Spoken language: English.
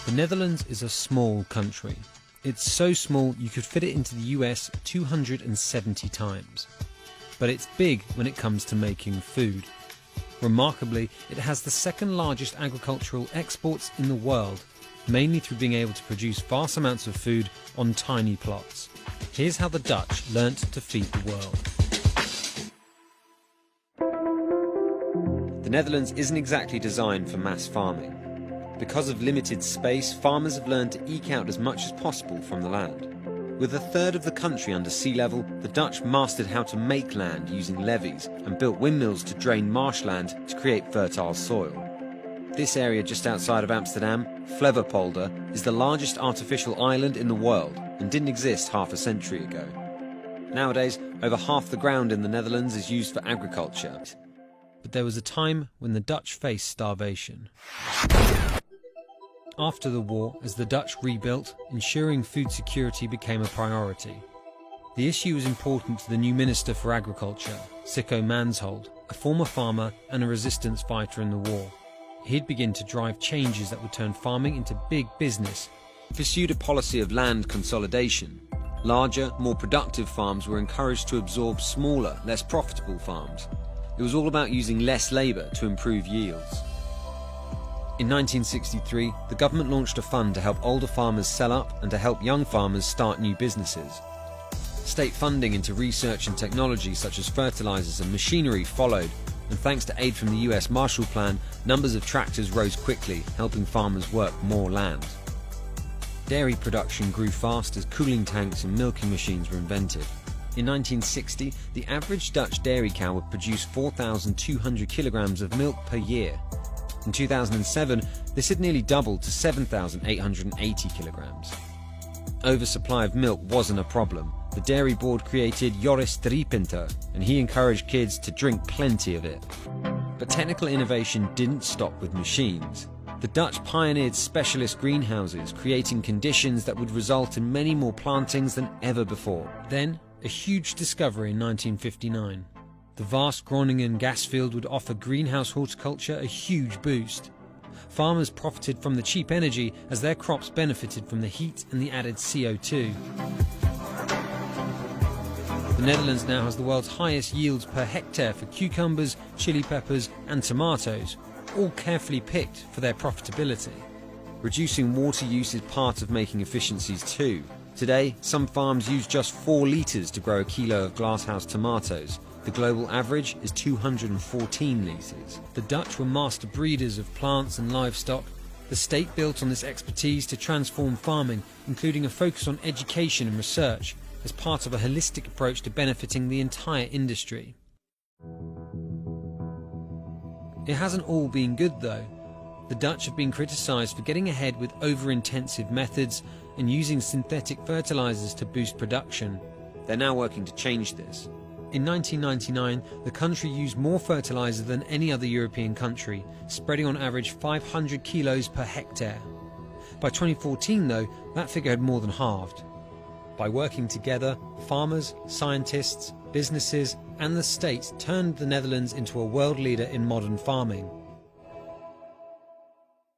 The Netherlands is a small country. It's so small you could fit it into the US 270 times. But it's big when it comes to making food. Remarkably, it has the second largest agricultural exports in the world, mainly through being able to produce vast amounts of food on tiny plots. Here's how the Dutch learnt to feed the world. The Netherlands isn't exactly designed for mass farming. Because of limited space, farmers have learned to eke out as much as possible from the land. With a third of the country under sea level, the Dutch mastered how to make land using levees and built windmills to drain marshland to create fertile soil. This area just outside of Amsterdam, Flevopolder, is the largest artificial island in the world and didn't exist half a century ago. Nowadays, over half the ground in the Netherlands is used for agriculture. But there was a time when the Dutch faced starvation. After the war, as the Dutch rebuilt, ensuring food security became a priority. The issue was important to the new Minister for Agriculture, Sicko Mansholt, a former farmer and a resistance fighter in the war. He'd begin to drive changes that would turn farming into big business. He pursued a policy of land consolidation. Larger, more productive farms were encouraged to absorb smaller, less profitable farms. It was all about using less labour to improve yields. In 1963, the government launched a fund to help older farmers sell up and to help young farmers start new businesses. State funding into research and technology such as fertilizers and machinery followed, and thanks to aid from the US Marshall Plan, numbers of tractors rose quickly, helping farmers work more land. Dairy production grew fast as cooling tanks and milking machines were invented. In 1960, the average Dutch dairy cow would produce 4,200 kilograms of milk per year. In 2007, this had nearly doubled to 7,880 kilograms. Oversupply of milk wasn't a problem. The dairy board created Joris Driepinter, and he encouraged kids to drink plenty of it. But technical innovation didn't stop with machines. The Dutch pioneered specialist greenhouses, creating conditions that would result in many more plantings than ever before. Then, a huge discovery in 1959. The vast Groningen gas field would offer greenhouse horticulture a huge boost. Farmers profited from the cheap energy as their crops benefited from the heat and the added CO2. The Netherlands now has the world's highest yields per hectare for cucumbers, chili peppers and tomatoes, all carefully picked for their profitability. Reducing water use is part of making efficiencies too. Today, some farms use just 4 litres to grow a kilo of glasshouse tomatoes. The global average is 214 litres. The Dutch were master breeders of plants and livestock. The state built on this expertise to transform farming, including a focus on education and research, as part of a holistic approach to benefiting the entire industry. It hasn't all been good though. The Dutch have been criticised for getting ahead with over-intensive methods and using synthetic fertilisers to boost production. They're now working to change this. In 1999, the country used more fertiliser than any other European country, spreading on average 500 kilos per hectare. By 2014 though, that figure had more than halved. By working together, farmers, scientists, businesses and the state turned the Netherlands into a world leader in modern farming.